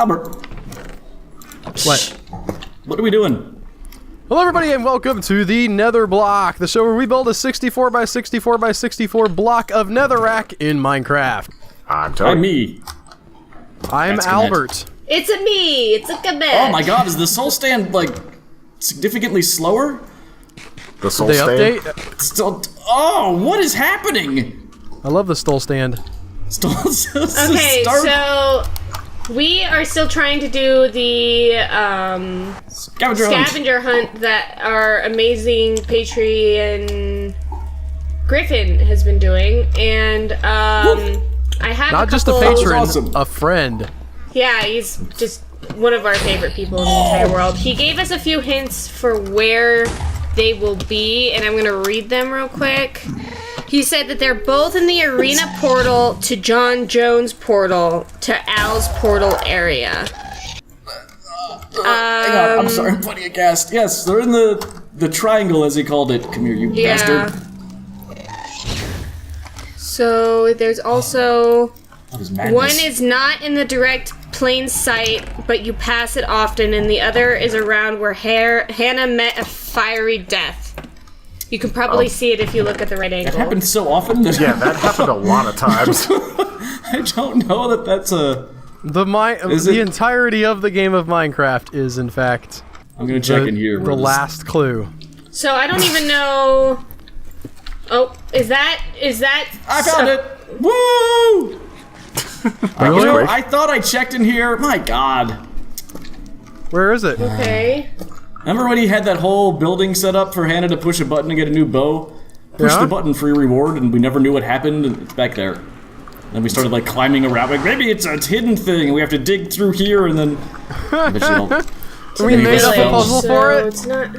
Albert. What? What are we doing? Hello everybody and welcome to the Netherblock, the show where we build a 64 by 64 by 64 block of netherrack in Minecraft. I'm Tony. I'm me. I'm That's Albert. It's a me! It's a Quebec! Oh my god, is the soul stand, like, significantly slower? The soul They stand. update? Still. Oh, what is happening? I love the stole stand. Okay, so we are still trying to do the scavenger hunt that our amazing Patreon Griffin has been doing, and I have Not just a patron, a friend. Yeah, he's just one of our favorite people in the entire world. He gave us a few hints for where they will be, and I'm gonna read them real quick. He said that they're both in the arena portal to John Jones' portal to Al's portal area. Hang on, I'm sorry, I'm funny aghast. Yes, they're in the triangle, as he called it. Come here, you bastard. So there's also What is madness? one is not in the direct plain sight, but you pass it often, and the other is around where Hannah met a fiery death. You can probably see it if you look at the right angle. That happens so often that Yeah, that happened a lot of times. I don't know that that's a... The entirety of the game of Minecraft is, in fact, I'm gonna check in here. the last clue. So I don't even know... Oh, is that... I found it! Woo! Really? You know, I thought I checked in here. My god. Where is it? Okay. Remember when he had that whole building set up for Hannah to push a button to get a new bow? Push Yeah? the button, free reward, and we never knew what happened, and it's back there. Then we started like climbing around, like maybe it's a hidden thing, and we have to dig through here, and then... I bet you don't. Can we make up a Village. puzzle for it? It's not...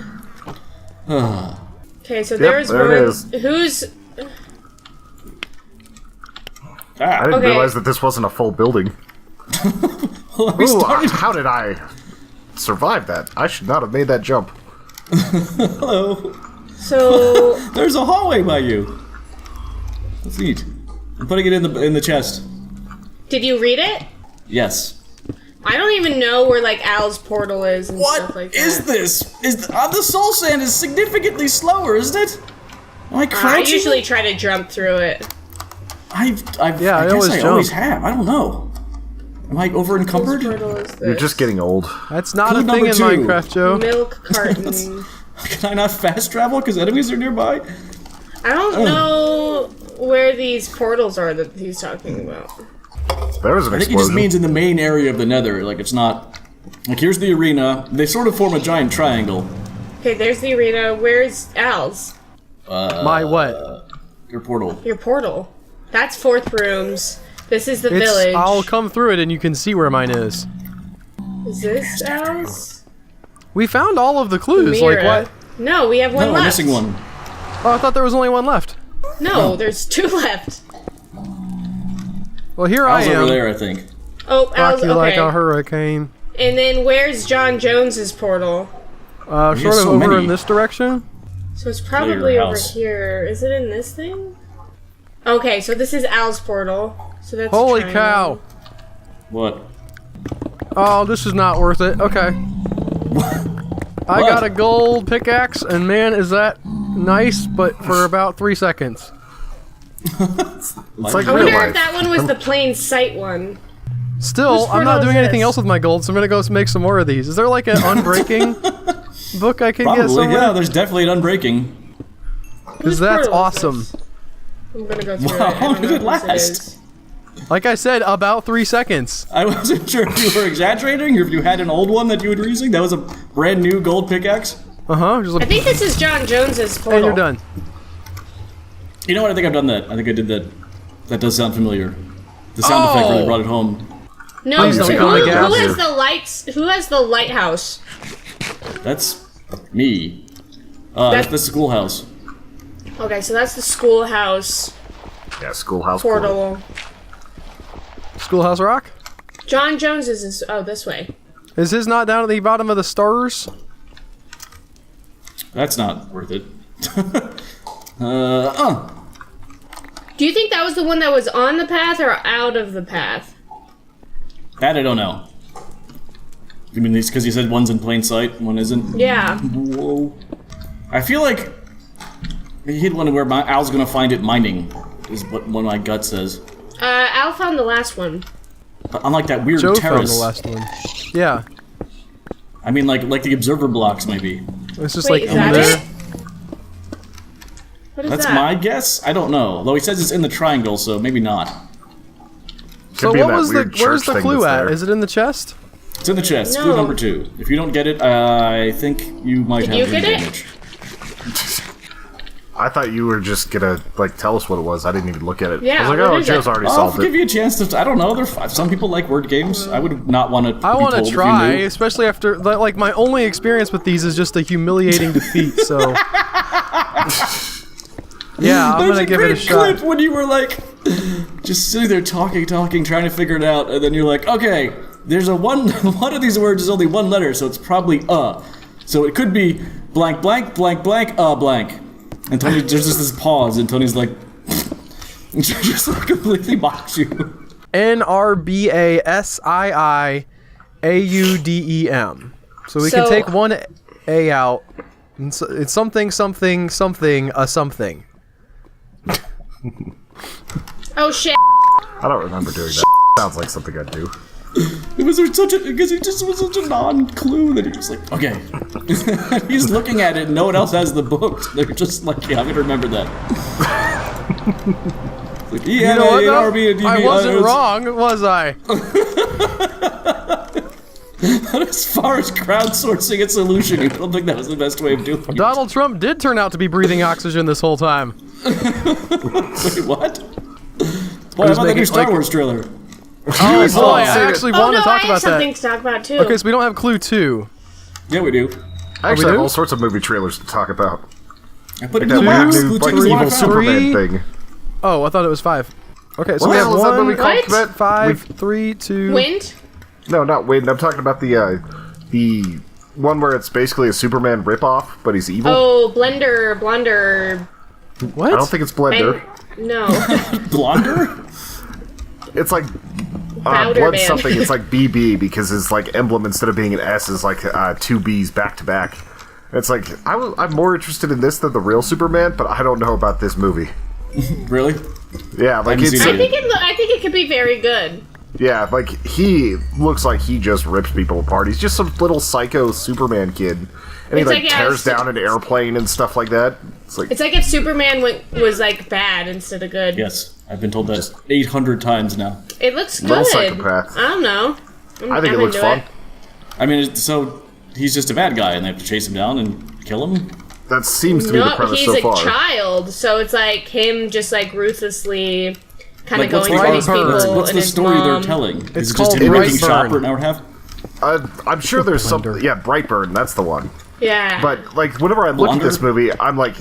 Okay, so Yep, there's there one... it is. Who's... I didn't Okay. realize that this wasn't a full building. We Ooh, started... how did I survive that? I should not have made that jump. Hello. So... There's a hallway by you. That's neat. I'm putting it in the chest. Did you read it? Yes. I don't even know where, like, Al's portal is and stuff What like that. is this? The soul sand is significantly slower, isn't it? Am I I crouching? usually try to jump through it. I I always always jump. have. I don't know. Am I over encumbered? Whose portal is this? You're just getting old. That's not Clue a thing number in 2. Minecraft, Joe. Milk carton. Can I not fast travel because enemies are nearby? I don't know where these portals are that he's talking about. There was an I think it just explosion. means in the main area of the Nether. Like it's not. Like here's the arena. They sort of form a giant triangle. Okay, there's the arena. Where's Al's? My what? Your portal. Your portal. That's fourth rooms. This is the village. I'll come through it and you can see where mine is. Is this Al's? We found all of the clues, Mira. like what? No, we have one No, left. we're missing one. Oh, I thought there was only one left. No, there's two left. Well, here I I was am. over there, I think. Oh, Rock Al's, you like okay. a hurricane. And then where's John Jones's portal? Sort of so over many. in this direction. So it's probably your over house. here. Is it in this thing? Okay, so this is Al's portal. So that's a Holy triangle. cow! What? Oh, this is not worth it. Okay. I got a gold pickaxe, and man, is that nice, but for about 3 seconds. It's like I real wonder life. if that one was the plain sight one. Still, Whose I'm not portal doing is anything this? else with my gold, so I'm gonna go make some more of these. Is there like an unbreaking book I can get Probably. somewhere? Yeah, there's definitely an unbreaking. Because that's portal is awesome. this? I'm gonna go through Wow, it. I how don't did know it whose last? is. Like I said, about 3 seconds. I wasn't sure if you were exaggerating or if you had an old one that you were using. That was a brand new gold pickaxe. Just I like, think this is John Jones's portal. and you're done. You know what? I think I've done that. I think I did that. That does sound familiar. The sound effect really brought it home. No, Please who, don't who call me gas. has the lights? Who has the lighthouse? That's me. That's the schoolhouse. Okay, so that's the schoolhouse Yeah, schoolhouse portal. Schoolhouse Rock? John Jones's is this way. Is his not down at the bottom of the stars? That's not worth it. Do you think that was the one that was on the path or out of the path? That I don't know. You mean these because you said one's in plain sight, one isn't? Yeah. Whoa. I feel like he hit one where Al's gonna find it mining, is what one of my gut says. Al found the last one. But unlike that weird Joe terrace. found the last one. Yeah. I mean, like the observer blocks, maybe. It's just Wait, like is that there. it? What is That's that? my guess. I don't know. Though he says it's in the triangle, so maybe not. So Could be in what that was the? weird Where's church the thing clue that's at? there. Is it in the chest? It's in the chest. No. Clue number 2. If you don't get it, I think you might Did have you brain get it? damage. I thought you were just gonna like tell us what it was. I didn't even look at it. Yeah, I was like, what oh, is Joe's it? already I'll solved give it. you a chance to. I don't know. Some people like word games. I would not want to. I want to try, You especially after like my only experience with these is just a humiliating defeat. So yeah, I'm There's gonna a give great it a shot. clip when you were like, just sitting there talking, trying to figure it out, and then you're like, okay, there's a one. One of these words is only one letter, so it's probably So it could be blank, blank, blank, blank, blank. And Tony, there's just this pause, and Tony's like, just like completely mocks you. NRBASIIAUDEM. So we can So- take one A out. And so it's something, something, something, a something. Oh shit. I don't remember doing that. Sounds like something I'd do. It was such a because it just was such a non-clue that you're just like, okay. He's looking at it, and no one else has the book. They're just like, yeah, I'm gonna remember that. Like, You know what, though? I wasn't wrong, was I? As far as crowdsourcing a solution, I don't think that was the best way of doing it. Donald Trump did turn out to be breathing oxygen this whole time. Wait, what? Boy, how about the making, new Star like- Wars trailer? Oh boy, I actually Oh want no, to I talk have about something that. to talk about too. Okay, so we don't have clue 2. Yeah, we do. I actually we have do? all sorts of movie trailers to talk about. I put it That in the weird box. new Blue like, Tick's evil Wi-Fi. Superman Three. thing. Oh, I thought it was 5. Okay, so What we the have hell is that movie 1, called? What? Kevin? 5, 3, 2. Wind? No, not Wade. I'm talking about the one where it's basically a Superman ripoff, but he's evil. Oh, Blunder. What? I don't think it's Blender. No. Blonder? It's like Powder blood Man. something. It's like BB because his like emblem instead of being an S is like 2 B's back to back. It's like I'm more interested in this than the real Superman, but I don't know about this movie. Really? Yeah, like haven't it's seen I think it could be very good. yeah, like he looks like he just rips people apart. He's just some little psycho Superman kid, and he It's like like, yeah, tears it's- down an airplane and stuff like that. It's like It's like if Superman was like bad instead of good. Yes. I've been told that 800 times now. It looks good. Little psychopath. I don't know. I think it I'm looks into fun. I mean, so he's just a bad guy, and they have to chase him down and kill him? That seems to be the No, premise he's so a far. child, so it's like him just like ruthlessly kind of Like, what's going the, for these people. what's and the his story they're mom. telling? It's Is it just called him making Brightburn. shop for an hour and a half? I'm sure there's something. Yeah, Brightburn. That's the one. Yeah. But like, whenever I look at Blonder? this movie, I'm like,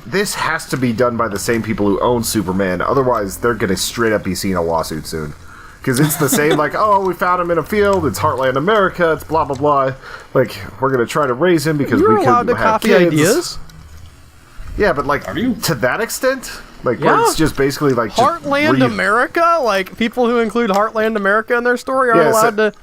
this has to be done by the same people who own Superman. Otherwise, they're gonna straight up be seeing a lawsuit soon. Because it's the same, like, oh, we found him in a field. It's Heartland America. It's blah blah blah. Like, we're gonna try to raise him because You're we allowed can to have copy kids. ideas. Yeah, but like, Are you? to that extent, like, where Yeah. it's just basically like just Heartland America? Like, people who include Heartland America in their story aren't Yeah, so- allowed to...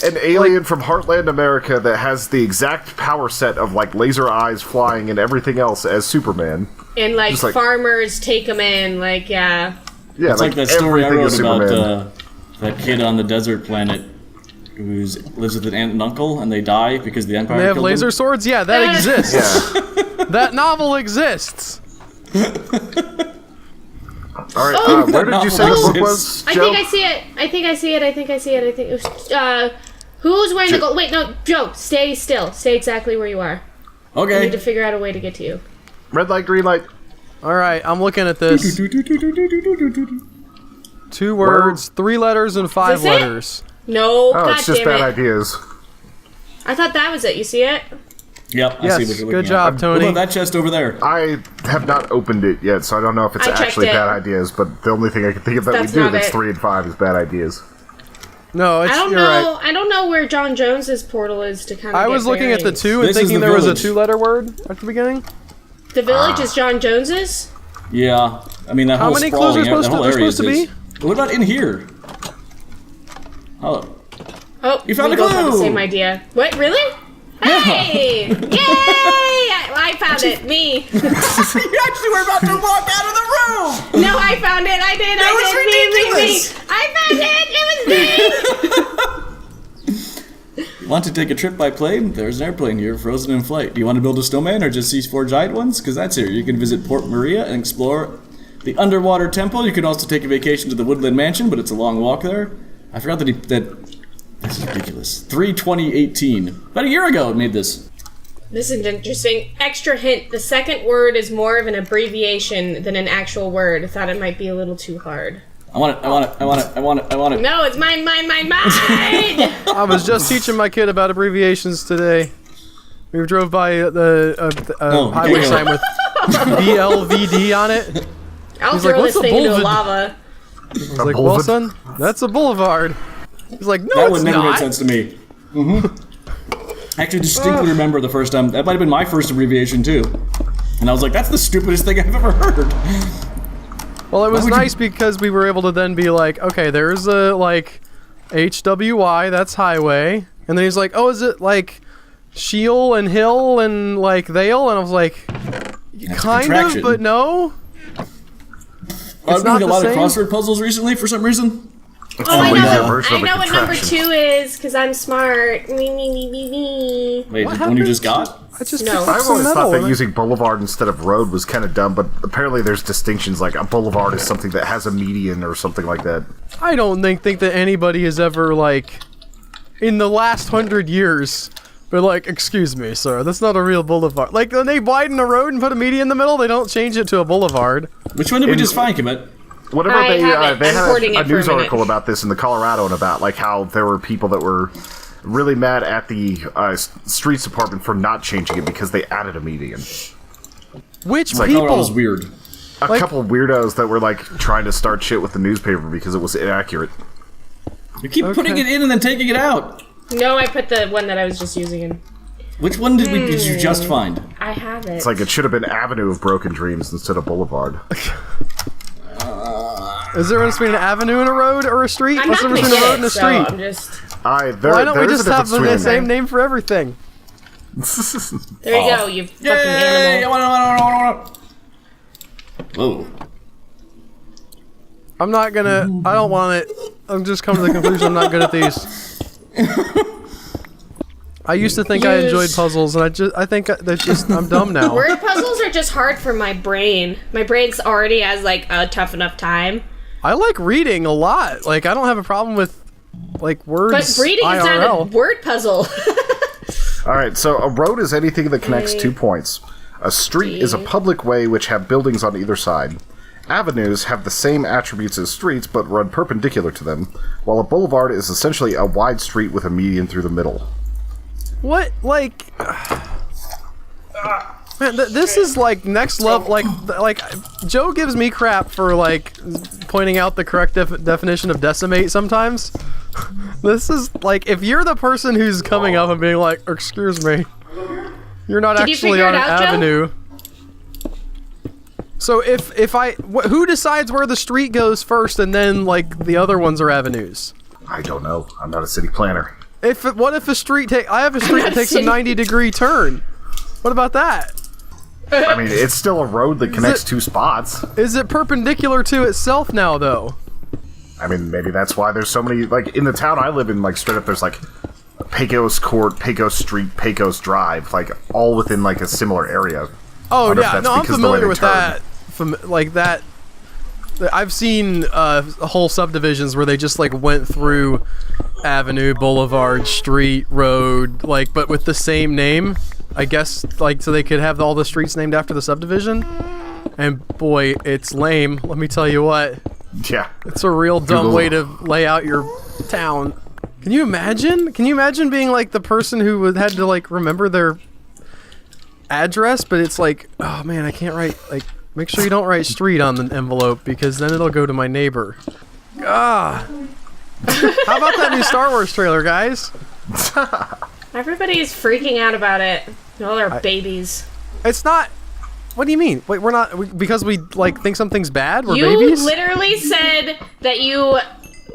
an alien from Heartland America that has the exact power set of like laser eyes flying and everything else as Superman. and like, just like- farmers take him in, like, yeah. Yeah, It's like that story I everything wrote is about Superman. that kid on the desert planet who lives with an aunt and uncle, and they die because the Empire They have killed laser them. swords? Yeah, that exists. Yeah. That novel exists. All right. Oh, Where did you say the oh, book was, I Joe? think I see it. I think it was, who's wearing the gold? Wait, no, Joe, stay still. Stay exactly where you are. I need Okay. to figure out a way to get to you. Red light, green light. All right, I'm looking at this. 2 words, 3 letters, and 5 Is this it? letters. No, Oh, god it's just damn bad it. ideas. I thought that was it. You see it? Yep, I see Yes, what you're good looking job, at. Tony. What about that chest over there? I have not opened it yet, so I don't know if it's I checked actually it. bad ideas. But the only thing I can think of that That's we do not that's it. 3 and 5 is bad ideas. No, it's, I don't you're know. right. I don't know where John Jones's portal is to kind of. I was looking at the 2 and This is thinking the there was a village. 2-letter word at the beginning. The village is John Jones's. Yeah, I mean that How whole many sprawling clues are that supposed to- whole they're area supposed to is- What about in here? Oh, Oh, You found we a both have the clue! same idea. What? Really? Yeah. Hey! Yay! I found it. Me. You actually were about to walk out of the room! No, I found it. I did. That I was did. ridiculous. Me. I found it. It was me. Want to take a trip by plane? There's an airplane here, frozen in flight. Do you want to build a snowman or just see 4 giant ones? Because that's here. You can visit Port Maria and explore the underwater temple. You can also take a vacation to the Woodland Mansion, but it's a long walk there. I forgot that this is ridiculous. 3/20/18. About a year ago it made this. This is interesting. Extra hint: the second word is more of an abbreviation than an actual word. I thought it might be a little too hard. I want it, I want it, I want it, I want it, I want it. No, it's mine, mine, mine, mine! I was just teaching my kid about abbreviations today. We drove by the highway yeah. sign with BLVD on it. I'll He's throw like, this "What's a thing into boulevard?" lava. I was like, well, son, that's a boulevard. He's like, no, That it's would never not. made sense to me. I actually distinctly remember the first time. That might have been my first abbreviation too. And I was like, that's the stupidest thing I've ever heard. Well, it was would nice because we were able to then be like, okay, there's a, like, HWY, that's highway. And then he's like, oh, is it, like, Sheol and Hill and, like, Thale? And I was like, That's a kind of, contraction. but no. I've been not doing a the lot of same? crossword puzzles recently for some reason. Oh, I Only their know. version I of a know what number contraption. 2 is because I'm smart. Me, me, me, me, me. Wait, What the one you happened? just got? I just No. picked up I've some always metal thought that and using boulevard instead of road was kind of dumb, but apparently there's distinctions. Like a boulevard is something that has a median or something like that. I don't think that anybody has ever, like, in the last 100 years, been like, excuse me, sir, that's not a real boulevard. Like, when they widen a road and put a median in the middle, they don't change it to a boulevard. Which one did we just find, Commit? Whatever I have it. they I'm had hoarding a it for a news minute. article about this in the Colorado and about like how there were people that were really mad at the streets department for not changing it because they added a median. Which like, people? Colorado's weird. A Like- couple weirdos that were like trying to start shit with the newspaper because it was inaccurate. You keep putting Okay. it in and then taking it out. No, I put the one that I was just using in. Which one did you just find? I have it. It's like it should have been Avenue of Broken Dreams instead of Boulevard. Is there supposed to be an avenue in a road or a street? I'm What's not the gonna difference in a road get and a it, so street? I'm just... Why don't we there is just a have the difference same between- name for everything? There you go, you fucking Yay! animal. I want. Whoa. I'm not gonna. I don't want it. I'm just coming to the conclusion I'm not good at these. I used to think I enjoyed puzzles, and I think they're just. I'm dumb now. Word puzzles are just hard for my brain. My brain's already has, like, a tough enough time. I like reading a lot. Like I don't have a problem with like words. But reading is not a IRL. word puzzle. All right, so a road is anything that connects 2 points. A street is a public way which have buildings on either side. Avenues have the same attributes as streets but run perpendicular to them, while a boulevard is essentially a wide street with a median through the middle. What like? Man, this is like next level. Like Joe gives me crap for like pointing out the correct definition of decimate sometimes. This is like if you're the person who's coming up and being like, "Excuse me, you're not Did you actually figure on it an out, Joe? avenue." So if who decides where the street goes first, and then like the other ones are avenues? I don't know. I'm not a city planner. What if a street I have a street that takes a City- 90-degree turn. What about that? I mean, it's still a road that connects it- 2 spots. Is it perpendicular to itself now, though? I mean, maybe that's why there's so many, like, in the town I live in, like, straight up, there's, like, Pecos Court, Pecos Street, Pecos Drive, like, all within, like, a similar area. Oh, wonder if yeah. that's No, I'm because of the way familiar they with turn. that. Like, that... I've seen whole subdivisions where they just, like, went through avenue, boulevard, street, road, like, but with the same name. I guess, like, so they could have all the streets named after the subdivision. And, boy, it's lame. Let me tell you what. Yeah. It's a real dumb Google. way to lay out your town. Can you imagine? Can you imagine being like the person who had to like remember their address, but it's like, oh man, I can't write, like, make sure you don't write street on the envelope because then it'll go to my neighbor. Ah. How about that new Star Wars trailer, guys? Everybody is freaking out about it. All our babies. It's not. What do you mean? Wait, because we like think something's bad? We're You babies? literally said that you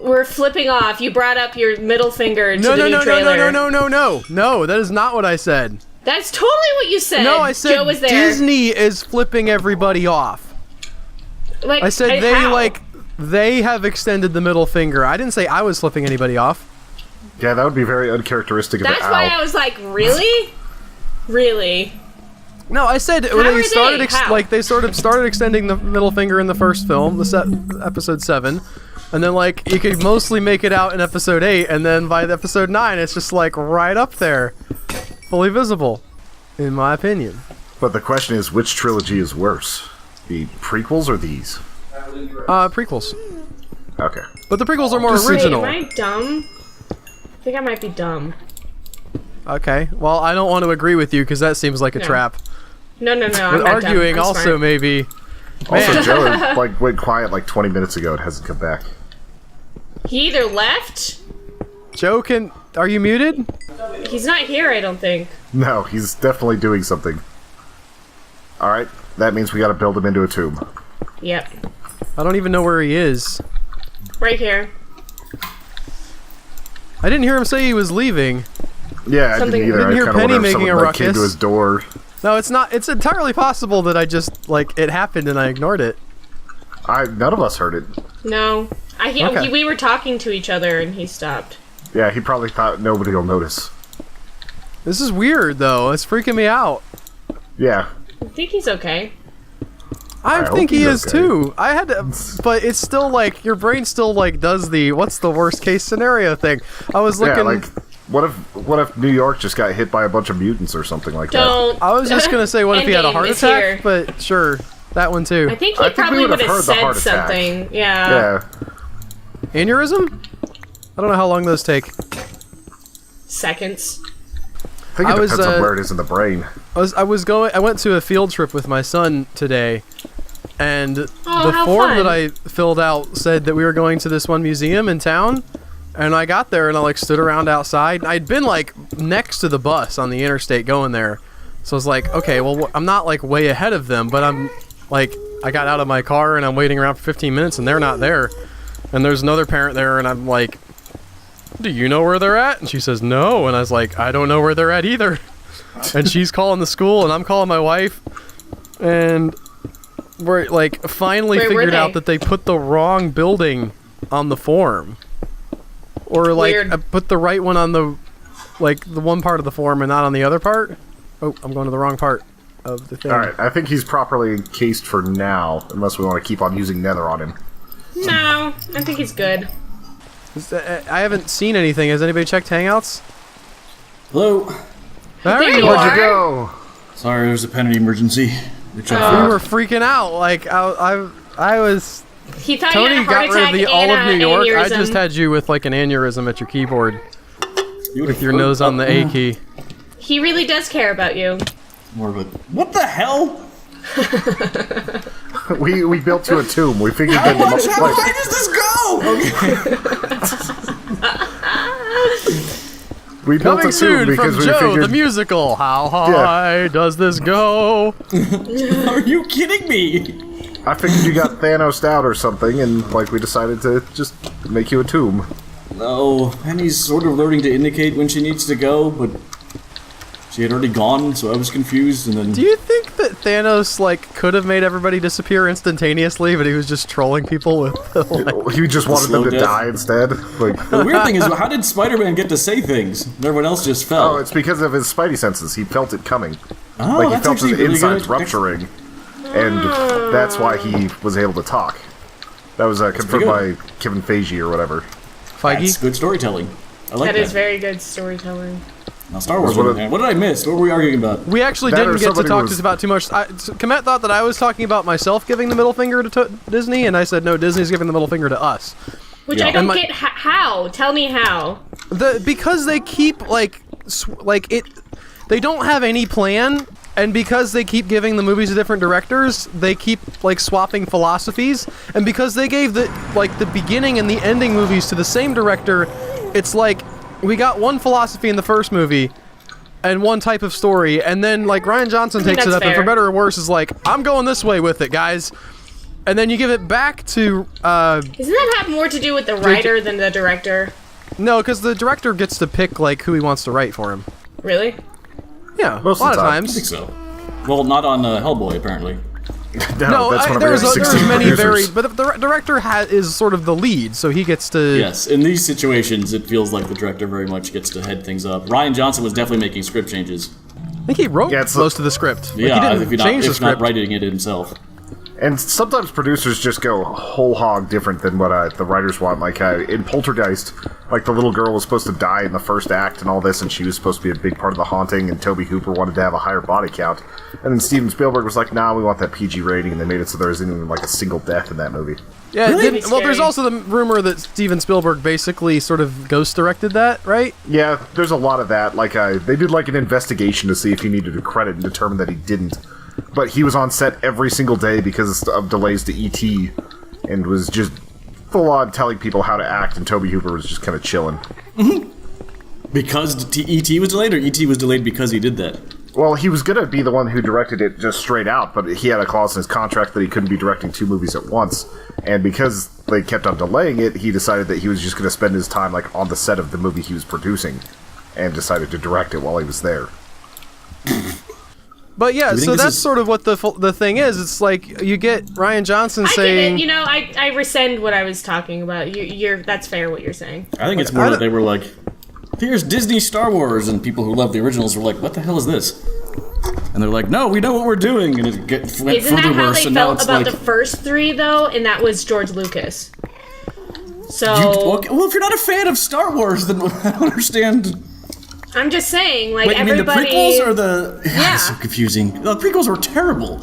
were flipping off. You brought up your middle finger to No, the no, new no, trailer. no, no, no, no, no. No, that is not what I said. That's totally what you said. No, I said Joe was there. Disney is flipping everybody off. Like, I said they how? they have extended the middle finger. I didn't say I was flipping anybody off. Yeah, that would be very uncharacteristic of That's the owl. why I was like, really? Really? No, I said when How they are started they? How? they sort of started extending the middle finger in the first film, episode 7, and then like you could mostly make it out in episode 8, and then by episode 9 it's just like right up there, fully visible, in my opinion. But the question is, which trilogy is worse? The prequels or these? Prequels. Okay. But the prequels are more Just- original. Wait, am I dumb? I think I might be dumb. Okay. Well, I don't want to agree with you because that seems like a No. trap. No, I'm But not arguing dumb. I'm also smart. maybe. Also, Man. Joe like went quiet like 20 minutes ago and hasn't come back. He either left. Joe can. Are you muted? He's not here, I don't think. No, he's definitely doing something. Alright, that means we gotta build him into a tomb. Yep. I don't even know where he is. Right here. I didn't hear him say he was leaving. Yeah, I Something- didn't either. Didn't hear I kinda Penny wonder if making someone a like, came to ruckus. his door. No, it's not. It's entirely possible that I just like it happened and I ignored it. None of us heard it. No. Okay. We were talking to each other and he stopped. Yeah, he probably thought nobody will notice. This is weird though. It's freaking me out. Yeah. I think he's okay. I hope think he he's is okay. too. I had to, but it's still like your brain still like does the what's the worst case scenario thing. I was looking. Yeah, like, what if New York just got hit by a bunch of mutants or something like that? Don't. I was just gonna say what if he had a Endgame heart is attack, here. but sure, that one too. I think I he think we probably would've would have heard the said heart attack. something. Yeah. Yeah. Aneurysm? I don't know how long those take. Seconds. I think it I was, depends on where it is in the brain. I went to a field trip with my son today, and the how form fun. that I filled out said that we were going to this one museum in town, and I got there and I like stood around outside. I'd been like next to the bus on the interstate going there, so I was like, okay, well I'm not like way ahead of them, but I'm like I got out of my car and I'm waiting around for 15 minutes and they're not there, and there's another parent there and I'm like, do you know where they're at? And she says no, and I was like, I don't know where they're at either. And she's calling the school and I'm calling my wife, and we're like finally Where were figured out they? that they put the wrong building on the form, or like Weird. I put the right one on the like the one part of the form and not on the other part. Oh, I'm going to the wrong part of the thing. Alright, I think he's properly encased for now, unless we want to keep on using nether on him. No, I think he's good. I haven't seen anything. Has anybody checked Hangouts? Hello. There you you are. are. Where'd you go? Sorry, there's a penalty emergency. Which We were freaking out. Like I was. He thought Tony you had a got heart rid of attack the all of and New York. I aneurysm. just had you with like an aneurysm at your keyboard with your nose on the A key. He really does care about you. More of a, what the hell? We built you a tomb. We figured How that much? you How might high does this go? Okay. We built Coming a tomb soon because from we Joe figured the musical. How high does this go? Are you kidding me? I figured you got Thanos out or something, and like we decided to just make you a tomb. No, Penny's sort of learning to indicate when she needs to go, but she had already gone, so I was confused, and then... Do you think that Thanos like could have made everybody disappear instantaneously, but he was just trolling people with like, You just wanted them Slow to death. die instead. Like, The weird thing is, how did Spider-Man get to say things? And everyone else just fell. oh, it's because of his spidey senses. He felt it coming. Oh, Like he that's felt actually his really insides good. rupturing, and that's why he was able to talk. That was confirmed by pretty Kevin Feige or whatever. Feige. That's good storytelling. I like That that. is very good storytelling. Now, Star Wars. What What did I miss? What were we arguing about? We actually That or didn't get to somebody talk was- about too much. Komet thought that I was talking about myself giving the middle finger to Disney, and I said no, Disney's giving the middle finger to us. Which Yeah. I don't And my- get. How? Tell me how. Because they keep they don't have any plan, and because they keep giving the movies to different directors, they keep like swapping philosophies, and because they gave the beginning and the ending movies to the same director, it's like we got one philosophy in the first movie and one type of story, and then like Ryan Johnson think takes it that's up and for fair. better or worse is like, I'm going this way with it, guys. and then you give it back to Doesn't that have more to do with the writer than the director? no, because the director gets to pick like who he wants to write for him. Really? Yeah, Most a lot of the of time. I think times. so. Well, not on Hellboy, apparently. No, that's one of there's every 16 many producers. very, but the director is sort of the lead, so he gets to. Yes, in these situations, it feels like the director very much gets to head things up. Ryan Johnson was definitely making script changes. I think he wrote Yeah, it's- most of the script. Like, Yeah, he didn't change the if not script. writing it himself. And sometimes producers just go whole hog different than what the writers want. Like in Poltergeist, like the little girl was supposed to die in the first act and all this, and she was supposed to be a big part of the haunting, and Tobe Hooper wanted to have a higher body count. And then Steven Spielberg was like, nah, we want that PG rating, and they made it so there isn't even like a single death in that movie. Yeah, Really? well, there's Scary. also the rumor that Steven Spielberg basically sort of ghost directed that, right? Yeah, there's a lot of that. Like they did like an investigation to see if he needed a credit and determined that he didn't. But he was on set every single day because of delays to E.T. and was just full on telling people how to act, and Tobe Hooper was just kind of chilling. Because E.T. was delayed, or E.T. was delayed because he did that? Well, he was going to be the one who directed it just straight out, but he had a clause in his contract that he couldn't be directing 2 movies at once. And because they kept on delaying it, he decided that he was just going to spend his time like on the set of the movie he was producing, and decided to direct it while he was there. But yeah, Do you think so this that's is- sort of what the thing is. It's like you get Ryan Johnson I get saying, it. You know, I rescind what I was talking about. You're that's fair what you're saying. I think it's more that they were like, here's Disney Star Wars, and people who love the originals were like, what the hell is this? And they're like, no, we know what we're doing, and it went Isn't further that how worse, they and now felt it's about like... the first 3 though? And that was George Lucas. So well, if you're not a fan of Star Wars, then I don't understand... I'm just saying, like Wait, you mean the everybody. prequels or the... Yeah. It's so confusing. The prequels were terrible.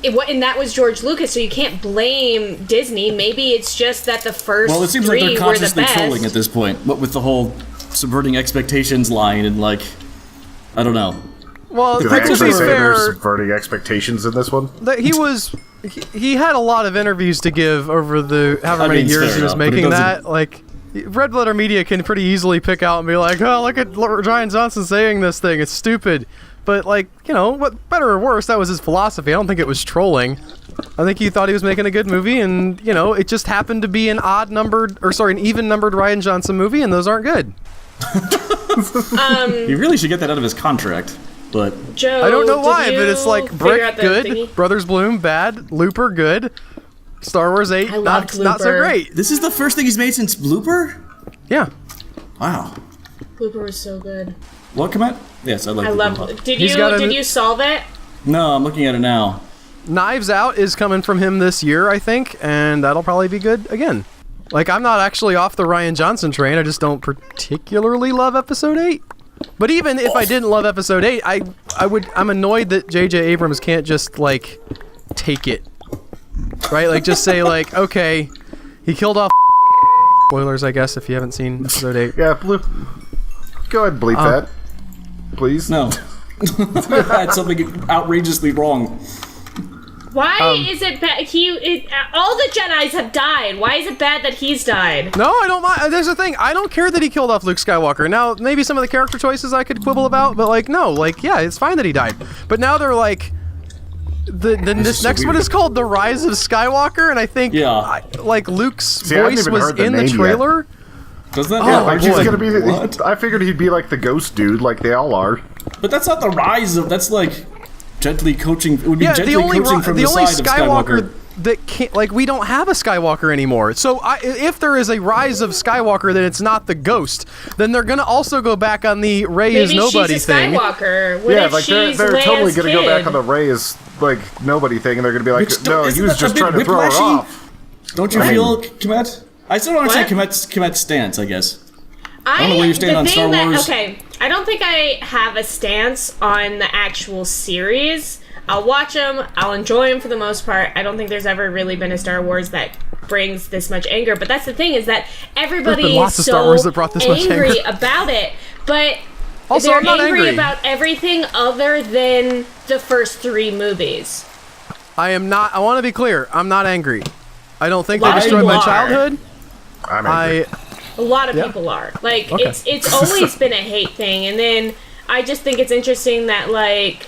And that was George Lucas, so you can't blame Disney. Maybe it's just that the first Well, it seems like 3 they're were the consciously best. trolling at this point. What with the whole subverting expectations line and like... I don't know. well, Did to they be actually say fair, there's subverting expectations in this one? that he had a lot of interviews to give over the however I many mean, it's years fair he was enough, but it making doesn't- that. Like, Red Letter Media can pretty easily pick out and be like, oh, look at Ryan Johnson saying this thing. It's stupid. But, like, you know, what better or worse, that was his philosophy. I don't think it was trolling. I think he thought he was making a good movie, and, you know, it just happened to be an even-numbered Ryan Johnson movie, and those aren't good. He really should get that out of his contract. But Joe, I don't know did why, but you it's like figure Brick, out the good. thingy? Brothers Bloom, bad. Looper, good. Star Wars 8, I loved not so Looper. great. this is the first thing he's made since Blooper? Yeah. Wow. Blooper was so good. What, Komet? Yes, I like I Blooper. love. Did He's you got a- did you solve it? No, I'm looking at it now. Knives Out is coming from him this year, I think, and that'll probably be good again. Like, I'm not actually off the Ryan Johnson train, I just don't particularly love Episode 8. But even if I didn't love Episode 8, I'm annoyed that J.J. Abrams can't just, like, take it. Right? Like, just say, like, okay, he killed off spoilers, I guess, if you haven't seen Episode 8. Yeah, go ahead and bleep that. Please. No. That's something outrageously wrong. Why is it bad? All the Jedis have died. Why is it bad that he's died? No, I don't mind. There's the thing. I don't care that he killed off Luke Skywalker. Now, maybe some of the character choices I could quibble about, but like, no, like, yeah, it's fine that he died. But now they're like, this so next one weird. is called The Rise of Skywalker, and I think, Yeah. like, Luke's See, I haven't voice even was heard the in the name yet. trailer. Does that? Yeah, Like boy. he's gonna be. What? I figured he'd be like the ghost dude, like they all are. But that's not the rise of. That's like gently coaching. It would be Yeah, gently the only coaching from the the only side of Skywalker Skywalker. that can't, like, we don't have a Skywalker anymore. So if there is a rise of Skywalker, then it's not the ghost. Then they're gonna also go back on the Rey is Maybe nobody she's a thing. Skywalker. What Yeah, if like she's they're totally Leia's gonna kid? go back on the Rey as like nobody thing, and they're gonna be like, Which no, isn't he was that a just bit trying to throw her whiplashy? off. Don't you Right. feel, Komet? I still don't understand What? Komet's stance. I guess. I don't know where you stand the on thing Star that- Wars. Okay, I don't think I have a stance on the actual series. I'll watch them. I'll enjoy them for the most part. I don't think there's ever really been a Star Wars that brings this much anger. But that's the thing, is that everybody There's been lots is of Star so Wars that brought this much angry anger. about it. But Also, they're I'm not angry. about everything other than the first 3 movies. I am not. I want to be clear. I'm not angry. I don't think Lot they of destroyed people my are. childhood. I'm angry. A lot of Yeah. people are. Like, Okay. it's always been a hate thing. And then I just think it's interesting that, like,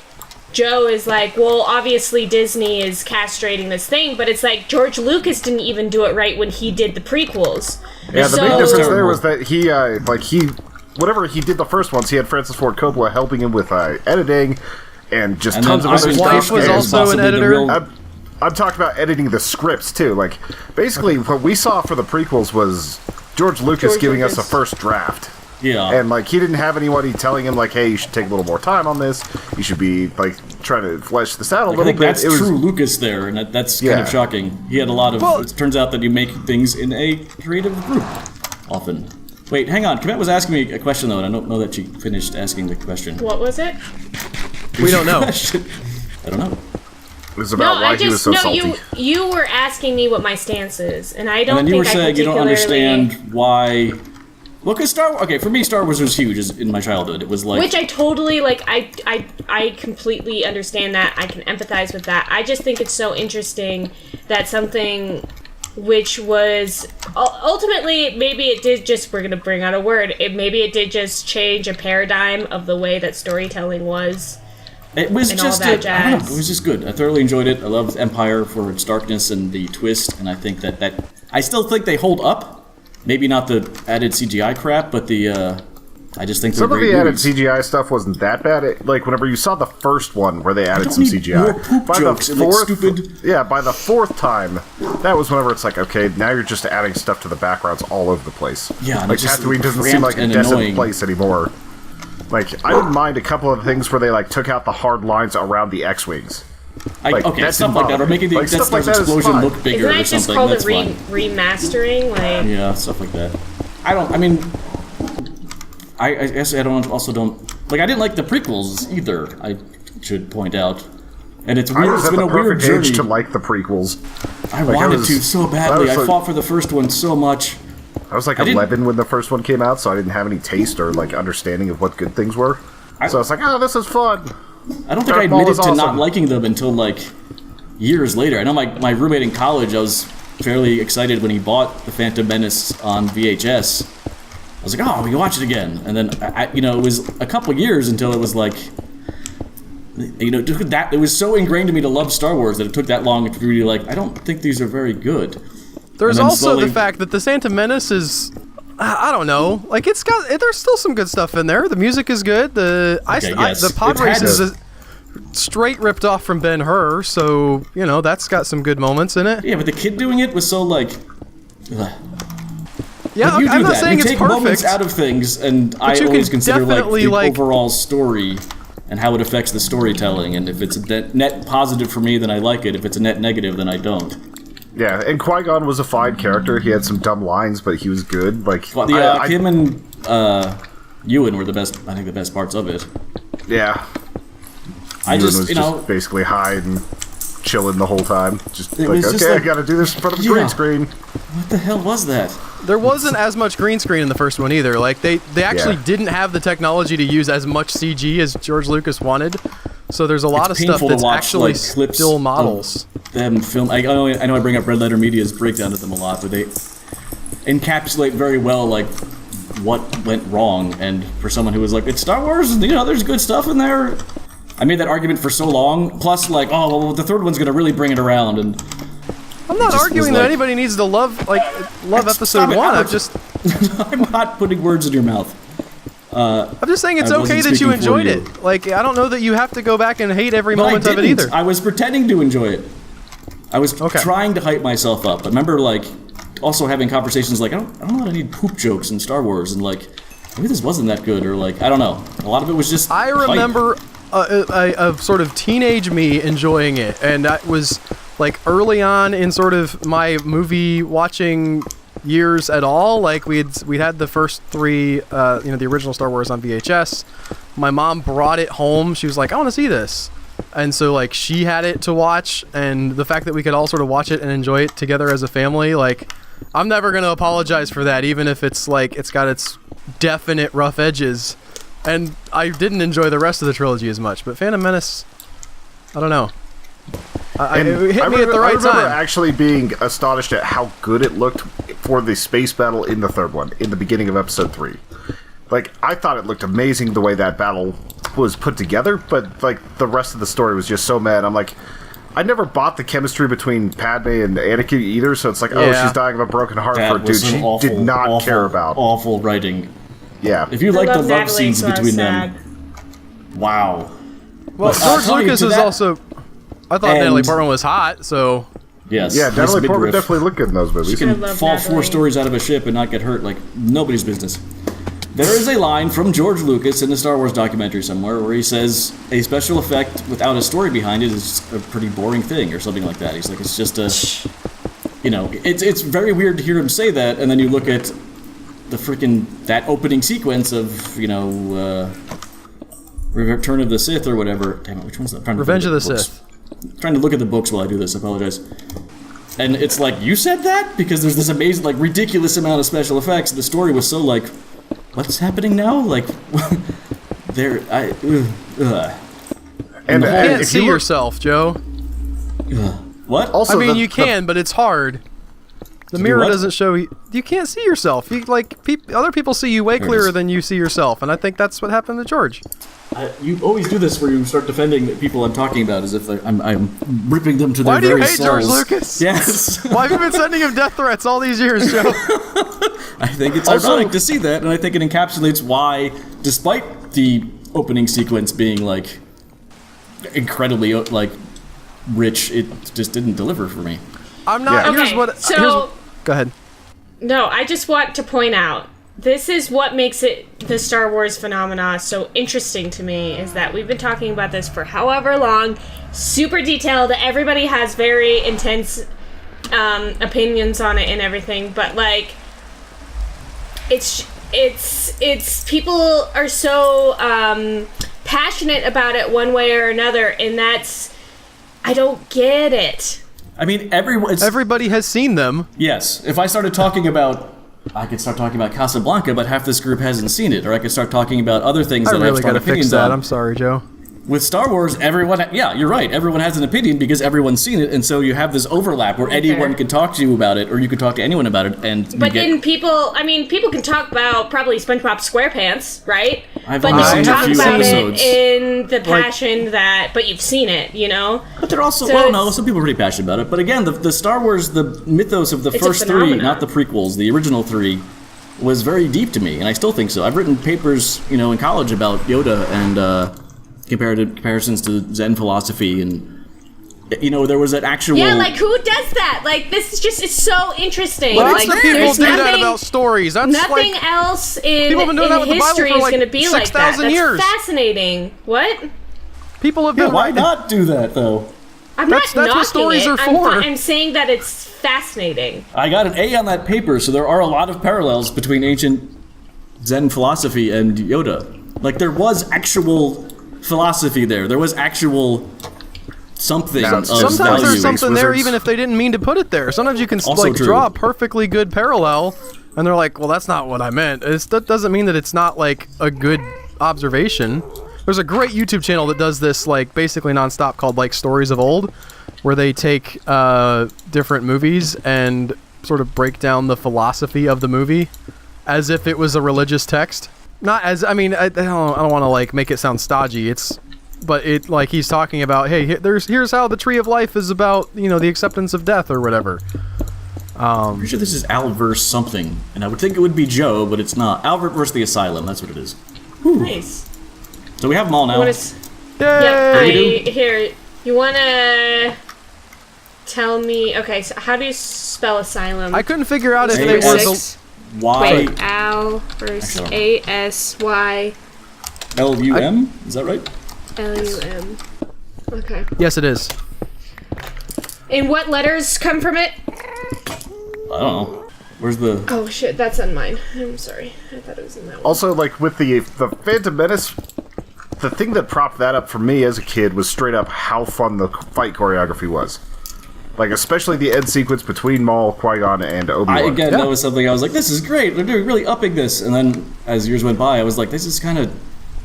Joe is like, well, obviously Disney is castrating this thing, but it's like George Lucas didn't even do it right when he did the prequels. Yeah, the So- big difference there was that whatever he did the first ones, he had Francis Ford Coppola helping him with editing and just And tons then of other Ivan stuff. wife was and- also an possibly the editor. real- I'm talking about editing the scripts too. Like, basically, what we saw for the prequels was George Lucas giving us a first draft. Yeah. And, like, he didn't have anybody telling him, like, hey, you should take a little more time on this. You should be, like, trying to flesh this out a I little think bit. that's true Lucas there, and that's kind Yeah. of shocking. He had a lot of. Well- it turns out that you make things in a creative group, often. Wait, hang on. Komet was asking me a question though, and I don't know that she finished asking the question. What was it? We don't know. Question. I don't know. It was about why he was so salty. you were asking me what my stance is, and I And don't then you were think I saying you don't particularly- understand why. Well, because okay, for me, Star Wars was huge in my childhood. It was like. Which I totally like. I completely understand that. I can empathize with that. I just think it's so interesting that something which was ultimately maybe it did just, we're gonna bring out a word. Maybe it did just change a paradigm of the way that storytelling was. It was and just all that I don't know, jazz. it was just good. I thoroughly enjoyed it. I loved Empire for its darkness and the twist, and I think that I still think they hold up. Maybe not the added CGI crap, but I just think Some they're of the great added movies. CGI stuff wasn't that bad. Like, whenever you saw the first one where they added don't some need CGI. more poop jokes and, like, stupid- Yeah, by the fourth time, that was whenever it's like, okay, now you're just adding stuff to the backgrounds all over the place. Yeah, and like it's just Tatooine doesn't seem like a cramped and desolate annoying. place anymore. Like, I didn't mind a couple of things where they, like, took out the hard lines around the X-Wings. Like, Okay, that stuff didn't like that, bother or making the me. Like, Death stuff like Star's that is explosion fine. look bigger Isn't that or just something. called That's a fine. remastering? Like, Yeah, stuff like that. I mean, I guess I don't. Also, don't like. I didn't like the prequels either. I should point out, and it's I weird. was It's at been the a weird perfect age journey. to like the prequels. I like, I wanted was- to so I badly. was I like- fought for the first one so much. I was like didn't- 11 when the first one came out, so I didn't have any taste or, like, understanding of what good things were. So I was like, oh, this is fun. I don't think Darth I Maul admitted is to not awesome. liking them until like years later. I know my roommate in college. I was fairly excited when he bought the Phantom Menace on VHS. I was like, oh, we can watch it again. And then it was a couple years until it was like, it was so ingrained to me to love Star Wars that it took that long to really like. I don't think these are very good. There's And then also slowly- the fact that the Phantom Menace is, I don't know, like there's still some good stuff in there. The music is good. The yes. pod It race has- is straight ripped off from Ben-Hur, so that's got some good moments in it. Yeah, but the kid doing it was so like. ugh. Yeah, But you I'm do not that. saying You it's take moments perfect. out of things, and I you always can consider like definitely, the like- overall story and how it affects the storytelling. And if it's a net positive for me, then I like it. If it's a net negative, then I don't. Yeah, and Qui-Gon was a fine character. He had some dumb lines, but he was good. Like, But him and Ewan were the best parts of it. yeah. I Ewan just was just basically high and chilling the whole time. Just It like, was just okay, like- I gotta do this in front of the Yeah. green screen. what the hell was that? There wasn't as much green screen in the first one either. Like they actually Yeah. didn't have the technology to use as much CG as George Lucas wanted. So there's a lot It's of stuff painful to that's watch, actually like, clips still of models. Them film. I know I bring up Red Letter Media's breakdown of them a lot, but they encapsulate very well like what went wrong. And for someone who was like, it's Star Wars, and there's good stuff in there. I made that argument for so long. Plus, like, oh well, the third one's gonna really bring it around, and I'm not just arguing was that like- anybody needs to love Stop episode it, one. I'm I'm just not putting words in your mouth. saying it's I okay wasn't that you speaking for enjoyed you. it. Like I don't know that you have to go back and hate every But moment I of it didn't. either. I was pretending to enjoy it. I was Okay. trying to hype myself up. I remember like also having conversations like I don't know that I need poop jokes in Star Wars, and like maybe this wasn't that good, or like I don't know. A lot of it was just. I hype. remember a sort of teenage me enjoying it, and that was like early on in sort of my movie watching years at all. Like we had the first three, the original Star Wars on VHS. My mom brought it home. She was like, "I want to see this," and so like she had it to watch, and the fact that we could all sort of watch it and enjoy it together as a family, like I'm never gonna apologize for that, even if it's like it's got its definite rough edges. And I didn't enjoy the rest of the trilogy as much, but Phantom Menace, I don't know. And It hit me at the I right remember time. actually being astonished at how good it looked for the space battle in the third one, in the beginning of episode 3. Like, I thought it looked amazing the way that battle was put together, but like the rest of the story was just so mad. I'm like, I never bought the chemistry between Padme and Anakin either, so it's like, oh, she's dying of a broken heart for a dude she did not care about. Awful writing. Yeah. If you like the love Natalie, scenes so I was between sad. them, wow. Well, George Lucas is also. I thought And- Natalie Portman was hot, so. Yes. Yeah, this Natalie Portman midriff. definitely looked good in those movies. She can love fall Natalie. 4 stories out of a ship and not get hurt like nobody's business. There is a line from George Lucas in the Star Wars documentary somewhere where he says a special effect without a story behind it is a pretty boring thing or something like that. He's like, it's just a, you know, it's very weird to hear him say that, and then you look at the freaking, that opening sequence of, you know, Return of the Sith or whatever. Damn it, which one's that? I'm trying to Revenge look of the at books. Sith. Trying to look at the books while I do this, I apologize. And it's like, you said that? Because there's this amazing, like, ridiculous amount of special effects. The story was so, like, what's happening now? Like, there, And You can't if see you look- yourself, Joe. what? Also, I mean, the- you can, but it's hard. The mirror what? doesn't show you. You can't see yourself. You like other people see you way it clearer is. than you see yourself, and I think that's what happened to George. You always do this where you start defending the people I'm talking about as if I'm ripping them to Why their do you very hate souls. George Lucas? Yes. Why have you been sending him death threats all these years, Joe? I think it's Also- ironic to see that, and I think it encapsulates why, despite the opening sequence being, like, incredibly, like, rich, it just didn't deliver for me. I'm not. Yeah. Here's Okay, what. so- here's, go ahead. No, I just want to point out this is what makes it the Star Wars phenomena so interesting to me is that we've been talking about this for however long, super detailed. Everybody has very intense opinions on it and everything, but like it's people are so passionate about it one way or another, and that's I don't get it. I mean, Everybody has seen them. yes, if I started talking about, I could start talking about Casablanca, but half this group hasn't seen it, or I could start talking about other things I that I have really strong gotta fix opinions that. on. I'm sorry, Joe. With Star Wars, everyone, yeah, you're right. Everyone has an opinion because everyone's seen it, and so you have this overlap where anyone can talk to you about it, or you can talk to anyone about it, and you But get, then people can talk about probably SpongeBob SquarePants, right? I've but only they seen can a talk few about episodes. it in the passion but you've seen it, you know? But they're also, So well, no, it's- some people are pretty passionate about it. But again, the Star Wars, the mythos of the It's a first 3, phenomenon. not the prequels, the original 3, was very deep to me, and I still think so. I've written papers, you know, in college about Yoda and comparisons to Zen philosophy, and you know, there was an actual. Yeah, like who does that? Like this is just it's so interesting. Lots like of people there's do that nothing, about stories. That's nothing like else in people have been doing that with the Bible history for, is like, going to be like that. 6,000 That's years. fascinating. What? people have Yeah, been. why not do that though? I'm That's not what knocking stories it. are for. I'm saying that it's fascinating. I got an A on that paper, so there are a lot of parallels between ancient Zen philosophy and Yoda. Like there was actual philosophy there. There was actual something Now, of Sometimes value. there's something there, Wizards. even if they didn't mean to put it there. Sometimes you can Also like true. draw a perfectly good parallel, and they're like, "Well, that's not what I meant." That doesn't mean that it's not like a good observation. There's a great YouTube channel that does this like basically nonstop called like Stories of Old, where they take different movies and sort of break down the philosophy of the movie as if it was a religious text. Not as I mean I don't want to like make it sound stodgy. But it like he's talking about, hey, here's how the tree of life is about, you know, the acceptance of death or whatever. I'm pretty sure this is Al versus something, and I would think it would be Joe, but it's not. Albert versus the Asylum, that's what it is. Nice. So we have them all now. What is? Yay! Yeah, here. You wanna tell me? Okay, so how do you spell asylum? I couldn't figure out if Hey, they were Six. Y Wait, Al versus Actually, ASYLUM. L-U-M? Is that right? Okay. Yes, it is. And what letters come from it? I don't know. Where's the... Oh shit, that's on mine. I'm sorry. I thought it was in that one. Also, like with the Phantom Menace, the thing that propped that up for me as a kid was straight up how fun the fight choreography was. Like, especially the end sequence between Maul, Qui-Gon, and Obi-Wan. That was something I was like, this is great. They're doing really upping this. And then as years went by, I was like, this is kind of...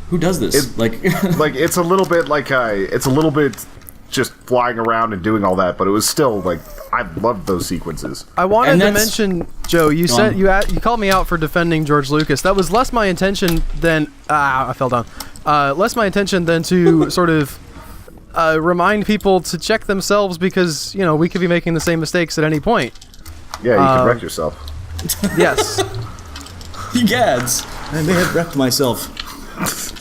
Who does this? Like it's a little bit like it's a little bit just flying around and doing all that, but it was still like I loved those sequences. I wanted And to that's- mention, Joe. You said on. you called me out for defending George Lucas. That was less my intention than I fell down. less my intention than to sort of remind people to check themselves because, you know, we could be making the same mistakes at any point. Yeah, you can wreck yourself. Yes. Egads! I may have wrecked myself.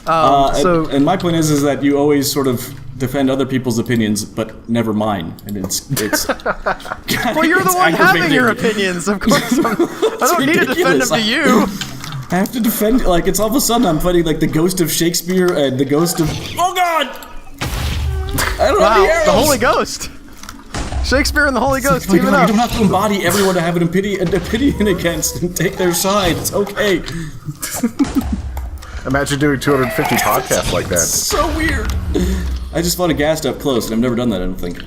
So and my point is that you always sort of defend other people's opinions, but never mine. And it's well, you're the one having your opinions, of course. I don't need to defend them to you. I have to defend, like, it's all of a sudden I'm fighting, like, the ghost of Shakespeare and the ghost of... Oh, God! I don't have any arrows! The Holy Ghost! Shakespeare and the Holy Ghost teaming up. You don't have to embody everyone to have an opinion against and take their side. It's okay. Imagine doing 250 podcasts like that. It's so weird. I just fought a ghast up close, and I've never done that, I don't think.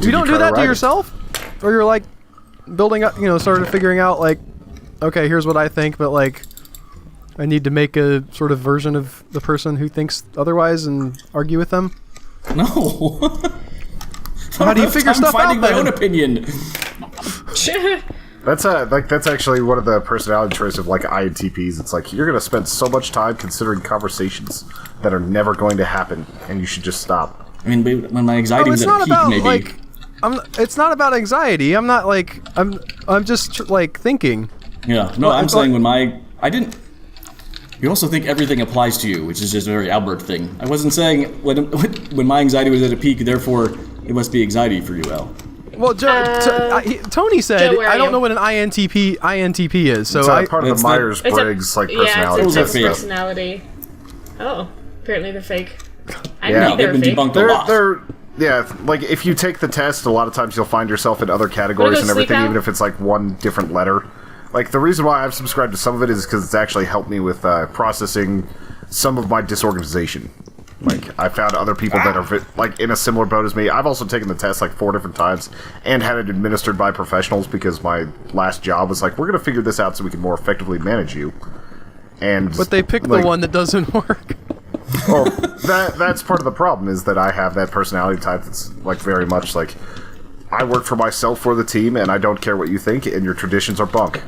You don't do that to yourself? Or you're, like, building up, you know, sort of figuring out, like, okay, here's what I think, but, like, I need to make a sort of version of the person who thinks otherwise and argue with them? No. How do you figure stuff out, finding my own opinion. That's actually one of the personality traits of like INTPs. It's like you're gonna spend so much time considering conversations that are never going to happen, and you should just stop. I mean, when my anxiety was at peak, maybe. Like, it's not about anxiety. I'm not like I'm just like thinking. Yeah. No, I'm saying when I didn't. You also think everything applies to you, which is just a very Albert thing. I wasn't saying when my anxiety was at a peak, therefore it must be anxiety for you, Al. Well, Tony said, I don't know what an INTP is, so it's part of the Myers-Briggs personality. Yeah, it's a type of personality. Oh, apparently they're fake. I didn't think they've been fake. debunked a lot. Yeah, like if you take the test, a lot of times you'll find yourself in other categories and everything, even if it's like one different letter. Like, the reason why I've subscribed to some of it is because it's actually helped me with processing some of my disorganization. Like, I found other people that are, like, in a similar boat as me. I've also taken the test, like, 4 different times and had it administered by professionals because my last job was like, we're going to figure this out so we can more effectively manage you. But they picked the one that doesn't work. Well, that's part of the problem, is that I have that personality type that's, like, very much, like, I work for myself for the team, and I don't care what you think, and your traditions are bunk.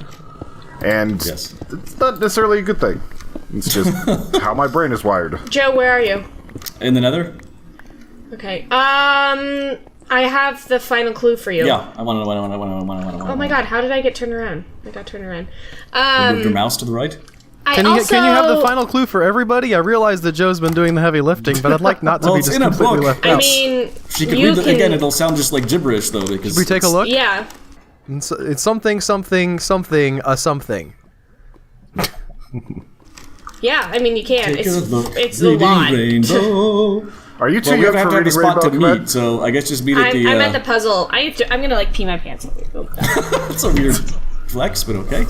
And it's not necessarily a good thing. It's just how my brain is wired. Joe, where are you? In the Nether? Okay. I have the final clue for you. Yeah, I want to. Oh my god, how did I get turned around? I got turned around. You moved your mouse to the right? Can you have the final clue for everybody? I realize that Joe's been doing the heavy lifting, but I'd like not to be just completely left out. I mean, she can read it again. It'll sound just like gibberish, though. Because should we take a look? Yeah. It's something, something, something, a something. Yeah, I mean, you can. It's a Reading lot. Rainbow. Are you too Well, we young have for to have a reading spot to Rainbow? meet, so I guess just meet at the... I'm at the puzzle. I'm gonna, like, pee my pants. That's a weird flex, but okay.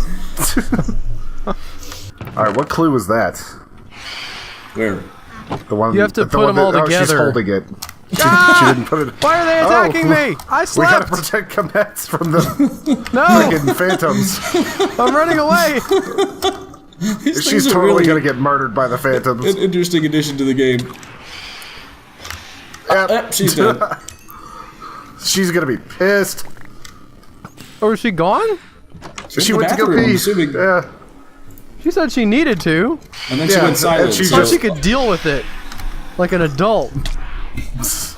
Alright, what clue was that? Where? The one You have to the put one them all that, together. She's holding it. She didn't put it... Why are they attacking me? I We slept! gotta protect Comets from the No! friggin' phantoms. I'm running away! She's totally gonna get murdered by the phantoms. An interesting addition to the game. Yep. She's dead. She's gonna be pissed. Oh, is she gone? She in the went to go bathroom, pee. I'm assuming. Yeah. She said she needed to. And then she Yeah, went silent. and she So just- she could deal with it. Like an adult.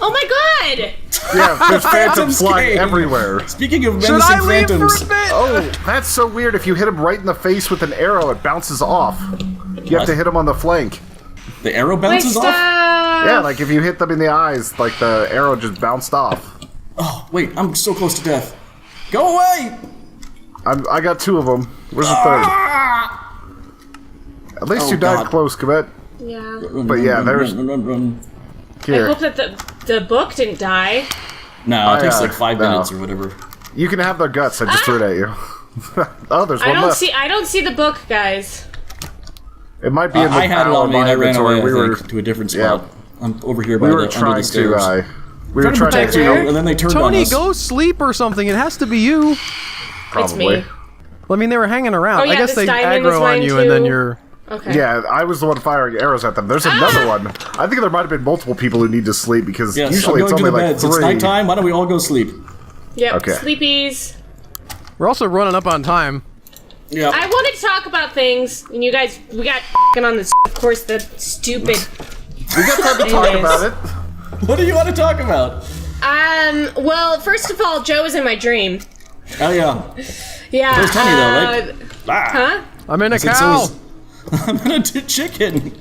Oh my god! Yeah, there's phantoms Phantoms flying came. everywhere. Speaking of Should menacing I leave phantoms... for a bit? Oh, that's so weird. If you hit him right in the face with an arrow, it bounces off. You have to hit him on the flank. The arrow Wait, bounces off? Yeah, like if you hit them in the eyes, like the arrow just bounced off. Oh, wait, I'm so close to death. Go away! I got 2 of them. Where's the third? At least Oh, you died God. close, Comet. Yeah. But yeah, there's- Run. I Here, hope that the book didn't die. No, it takes like 5 no. minutes or whatever. you can have their guts. I just threw it at you. Oh, there's one left. I don't see the book, guys. It might be in the I had it pile on in me and my I ran inventory. away, We I were think, to a different spot. I'm over here by we were under the trying stairs. to. We were Trying to trying protect to. you, and then they turned on Tony, us. go sleep or something. It has to be you. It's Probably. me. Well, I mean, they were hanging around. Oh, I yeah, guess this they diamond was aggro on mine you and then too. you're... Okay. Yeah, I was the one firing arrows at them. There's another one. I think there might have been multiple people who need to sleep because Yes, usually I'm it's going to only the like beds. It's 3. nighttime. Why don't we all go sleep? Yep. Okay. Sleepies. We're also running up on time. Yeah. I wanted to talk about things, and you guys, we got on this, of course, the stupid. We got time to talk Anyways. about it. What do you want to talk about? Well, first of all, Joe was in my dream. Oh yeah. Yeah. Where's Tony though, right? Ah. Huh? I'm in a So cow. I'm gonna do chicken.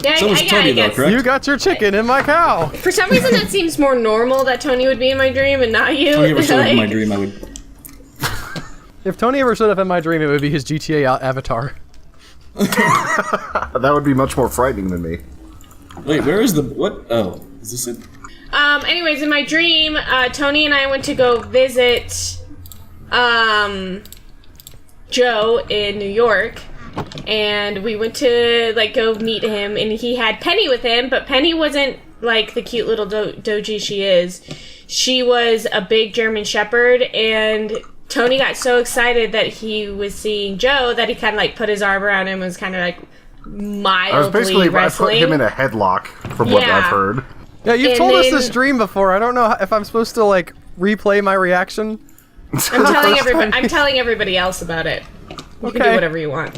Yeah, So was yeah, Tony I though, guess. correct? You got your chicken in my cow. For some reason, that seems more normal that Tony would be in my dream and not you. Tony ever showed up in my Like, dream, I would. If Tony ever showed up in my dream, it would be his GTA avatar. That would be much more frightening than me. Wait, where is the what? Oh, is this it? Anyways, in my dream, Tony and I went to go visit Joe in New York, and we went to like go meet him, and he had Penny with him, but Penny wasn't like the cute little doji she is. She was a big German Shepherd, and Tony got so excited that he was seeing Joe that he kind of like put his arm around him and was kind of like mildly I was basically I put wrestling. him in a headlock, from what Yeah. I've heard. Yeah, you've And told us then- this dream before. I don't know if I'm supposed to like replay my reaction. I'm telling everybody. I'm telling everybody else about it. You can do Okay. whatever you want.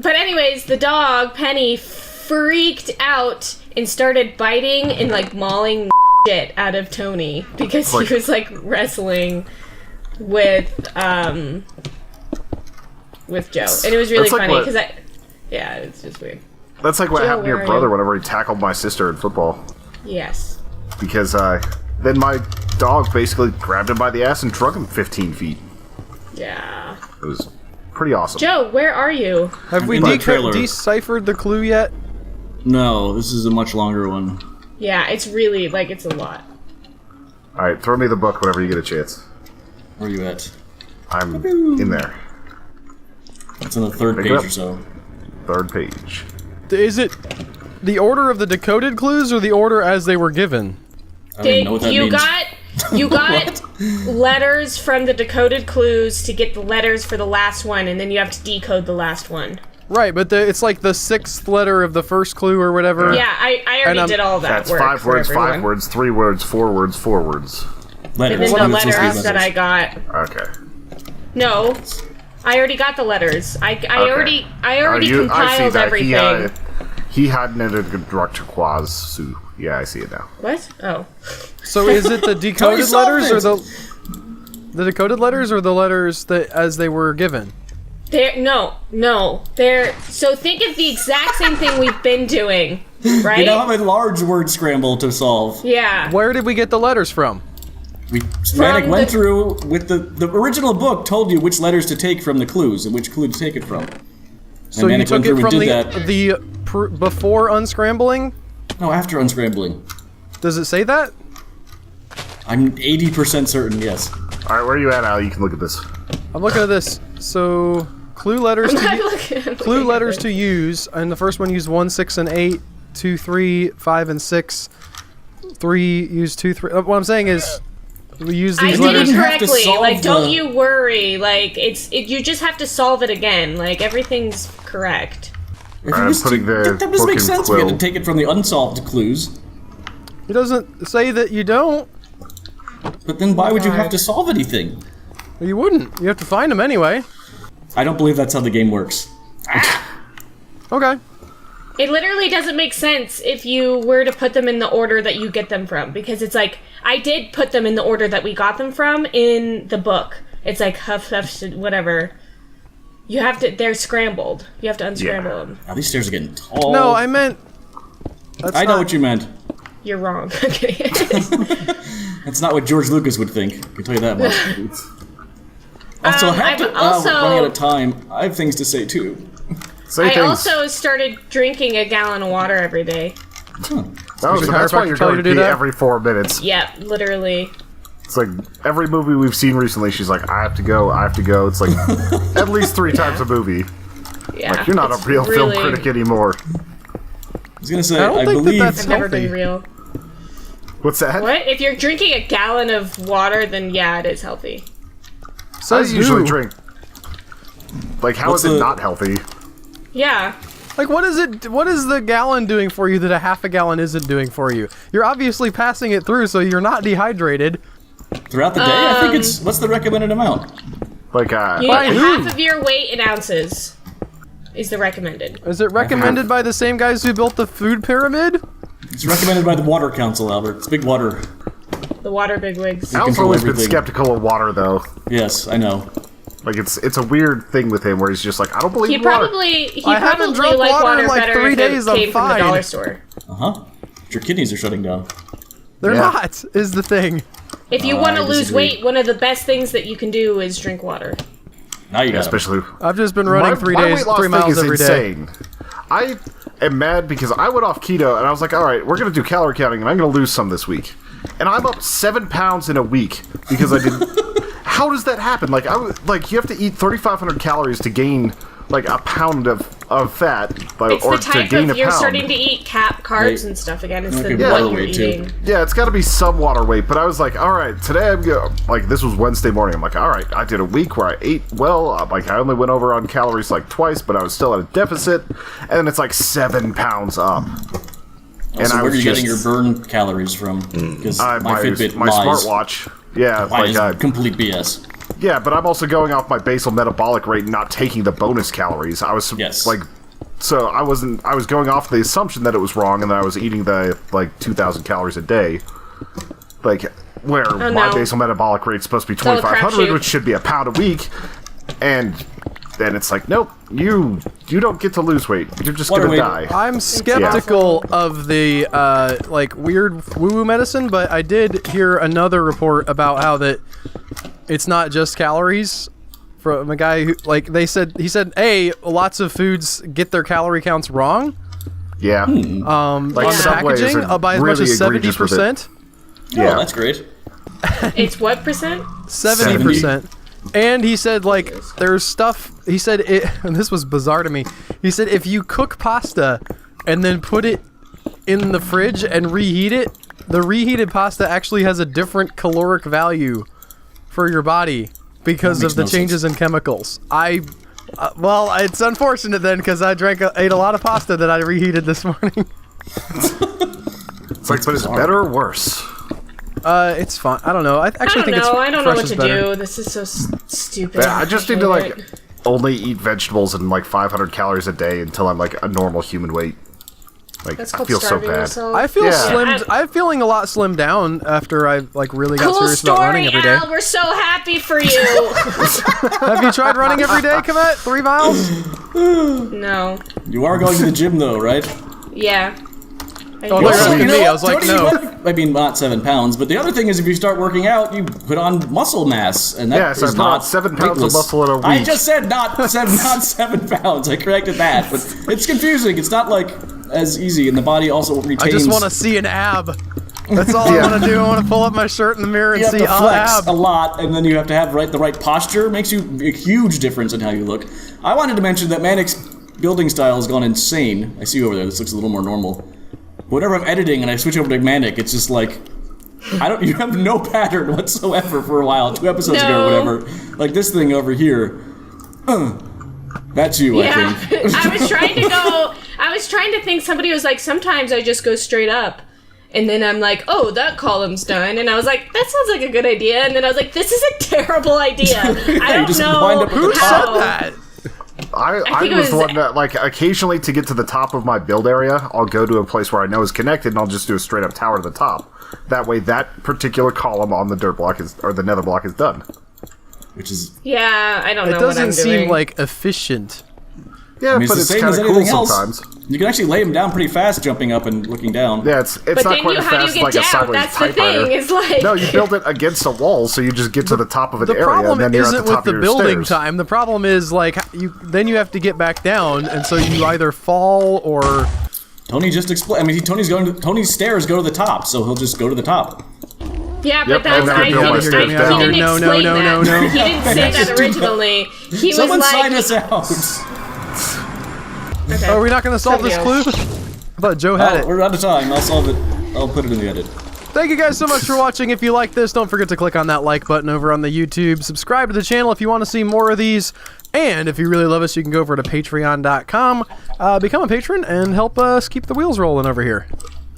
But anyways, the dog Penny freaked out and started biting and like mauling shit out of Tony because Like- he was like wrestling with Joe, and it was really That's like funny what- because yeah, it's just weird. That's like what Joe, happened to where your are brother you? whenever he tackled my sister in football. Yes. Because then my dog basically grabbed him by the ass and drug him 15 feet. Yeah. It was pretty awesome. Joe, where are you? Have we in the trailer. deciphered the clue yet? No, this is a much longer one. Yeah, it's really like it's a lot. Alright, throw me the book whenever you get a chance. Where are you at? I'm in there. It's on the third Pick it page up. or so. Third page. Is it the order of the decoded clues or the order as they were given? I don't even know what that means. You got letters from the decoded clues to get the letters for the last one, and then you have to decode the last one. Right, but it's like the sixth letter of the first clue or whatever. Yeah, I already And, did all that That's work. 5 for words, 5 everyone. words, 3 words, 4 words, 4 words. Letters. And then What the are we supposed to be letters that I got. Okay. No, I already got the letters. I already compiled I see that. everything. He had Netherblock turquoise. So, yeah, I see it now. What? Oh. So is it the decoded solved letters or it. the decoded letters or the letters that as they were given? So think of the exact same thing we've been doing, right? We now have a large word scramble to solve. Yeah. Where did we get the letters from? Manic went the- through with the original book told you which letters to take from the clues and which clue to take it from. So you Manic took went through it and from did that. before unscrambling? No, after unscrambling. Does it say that? I'm 80% certain, yes. Alright, where are you at, Al? You can look at this. I'm looking at this. So clue letters clue letters to use, and the first one used 1, 6, and 8. 2, 3, 5, and 6. 3 use 2, 3. What I'm saying is, we use I these did letters. it You have to correctly. solve Like, don't the- you worry. Like, you just have to solve it again. Like, everything's correct. If I'm you just- putting the that doesn't book make in sense. We had to quill. take it from the unsolved clues. It doesn't say that you don't. But then why would you have God. to solve anything? You wouldn't. You have to find them anyway. I don't believe that's how the game works. Okay. It literally doesn't make sense if you were to put them in the order that you get them from, because it's like, I did put them in the order that we got them from in the book. It's like huff, huff, whatever. You have to, they're scrambled. You have to unscramble Yeah. them. Now these stairs are getting tall. No, I meant. That's I know not- what you meant. You're wrong. Okay. That's not what George Lucas would think. I can tell you that much. Also, I've we're also- running out of time. I have things to say too. Say I things. also started drinking a gallon of water every day. That's why you're tell you going to to do pee that? every 4 minutes. Yep, literally. It's like every movie we've seen recently, she's like, I have to go, I have to go. It's like at least 3 times a movie. Yeah. Like, you're not it's a real film really- critic anymore. I was gonna say, I don't I think that believe. that's- I've never been healthy. real. What's that? What? If you're drinking a gallon of water, then yeah, it is healthy. I Says usually who? drink. Like, how What's is it the- not healthy? Yeah. Like, what is it? What is the gallon doing for you that a half a gallon isn't doing for you? You're obviously passing it through, so you're not dehydrated. Throughout the day? I think it's... What's the recommended amount? Like, You need half of your weight in ounces is the recommended. Is it recommended by the same guys who built the food pyramid? It's recommended by the Water Council, Albert. It's big water. The water bigwigs. Al's control always been everything. skeptical of water, though. Yes, I know. Like, it's a weird thing with him where he's just like, I don't believe He in water. probably I haven't liked drunk water water in like better 3 if days, it I'm came from the fine. dollar store. Uh-huh. Your kidneys are shutting down. They're Yeah. not, is the thing. If you want to I lose disagree. weight, one of the best things that you can do is drink water. Now you got it. Especially... I've just been running my 3 weight days, loss 3 thing miles is every day. insane. I am mad because I went off keto and I was like, all right, we're going to do calorie counting and I'm going to lose some this week. And I'm up 7 pounds in a week because I didn't... How does that happen? Like, you have to eat 3,500 calories to gain, like, a pound of fat, It's or the to type gain of a you're pound. starting to eat carbs Right. and stuff again instead Okay, of water what you're weight, too. eating. Yeah, it's got to be some water weight, but I was like, all right, today I'm going to... Like, this was Wednesday morning. I'm like, all right, I did a week where I ate well. Like, I only went over on calories, like, twice, but I was still at a deficit. And then it's, like, 7 pounds up. Also, where are you getting your burn calories from? Because my Fitbit my lies. smartwatch. Yeah, Lies like, complete BS. yeah, but I'm also going off my basal metabolic rate and not taking the bonus calories. I was Yes. like, so I was going off the assumption that it was wrong and that I was eating the, like, 2,000 calories a day. Like, where my no. basal metabolic rate is supposed to be all a 2,500, crapshoot. which should be a pound a week. And then it's like, nope, you don't get to lose weight. You're just Water gonna weight. die. I'm skeptical of the like weird woo-woo medicine, but I did hear another report about how that it's not just calories. From a guy who, like, he said, lots of foods get their calorie counts wrong. Yeah. On the Subways packaging are by as much really as egregious with it. 70%. Yeah. Oh, that's great. It's what percent? 70%. And he said, like, there's stuff, he said, and this was bizarre to me, he said if you cook pasta and then put it in the fridge and reheat it, the reheated pasta actually has a different caloric value for your body because of the changes in chemicals. Well, it's unfortunate then because I ate a lot of pasta that I reheated this morning. It's like, but it's better or worse? It's fine. I don't know. I actually think it's I don't know fresh what is to better. do. This is so stupid. Yeah, I just need to, like, only eat vegetables and, like, 500 calories a day until I'm, like, a normal human weight. Like, That's I called feel so starving bad. yourself. I feel Yeah. I'm feeling a lot slimmed down after I like really got Cool serious about running story, every day. Al. We're so happy for you. Have you tried running every day, Komet? 3 miles? No. You are going to the gym, though, right? Yeah. Oh, You they're also- asking you know me. I what, was like, Tony, no. I mean, not 7 pounds, but the other thing is if you start working out, you put on muscle mass, and that Yeah, so I is put on not 7 pounds of weightless. muscle in a I week. just said not 7 pounds. I corrected that, but it's confusing. It's not like as easy, and the body also retains. I just want to see an ab. That's all Yeah. I want to do. I want to pull up my shirt in the mirror and You have see to an flex ab. a lot, and then you have to have the right posture. Makes you a huge difference in how you look. I wanted to mention that Manic's building style has gone insane. I see you over there. This looks a little more normal. Whenever I'm editing and I switch over to Manic, it's just like you have no pattern whatsoever for a while. 2 episodes ago or No. whatever. Like this thing over here. That's you, I Yeah. think. I was trying to think somebody was like, sometimes I just go straight up. And then I'm like, oh, that column's done. And I was like, that sounds like a good idea. And then I was like, this is a terrible idea. I don't just know wind up at the Who top. said that? I think it was the was- one that, like, occasionally to get to the top of my build area, I'll go to a place where I know is connected and I'll just do a straight up tower to the top. That way, that particular column on the dirt block or the nether block is done. Which is Yeah, I don't It know what I'm doesn't doing. seem like efficient. Yeah, I mean, but the it's same kind as of cool anything else. sometimes. You can actually lay him down pretty fast, jumping up and looking down. Yeah, it's But not then quite as how do fast you as get like a down? sideways That's the typewriter. thing. It's like No, you build it against a wall, so you just get to the top of an The area, problem and then you're at isn't the top with the of your building stairs. time. The problem is like then you have to get back down, and so you either fall or Tony just explained. I mean, Tony's stairs go to the top, so he'll just go to the top. yeah, Yep, but that's and then I you build my didn't, stairs he down. didn't No, explain no, that. no, no. He didn't say that originally. He Someone was like, sign us out. okay. are we not going to solve this clue? Somebody I thought Joe had Oh, it. we're out of time. I'll solve it. I'll put it in the edit. Thank you guys so much for watching. If you like this, don't forget to click on that like button over on the YouTube. Subscribe to the channel if you want to see more of these. And if you really love us, you can go over to patreon.com, become a patron, and help us keep the wheels rolling over here.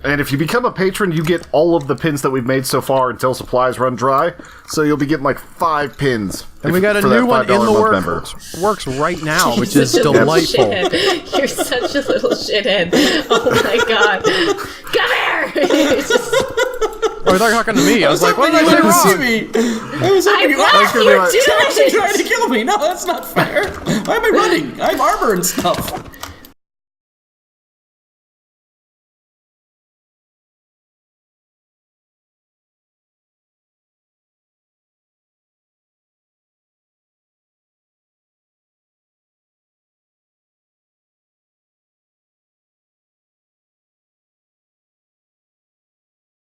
And if you become a patron, you get all of the pins that we've made so far until supplies run dry. So you'll be getting like 5 pins. And we got a for that new one in $5 the month member. works right now, which You're is such a little delightful. shithead. You're such a little shithead. Oh my god. Come here! It's just- Oh, they're talking to me. I was like, what did I say see wrong? me. I was hoping you blocked gonna you be like, You're actually doing trying to kill me. No, that's not fair. Why am I running? I have armor and stuff.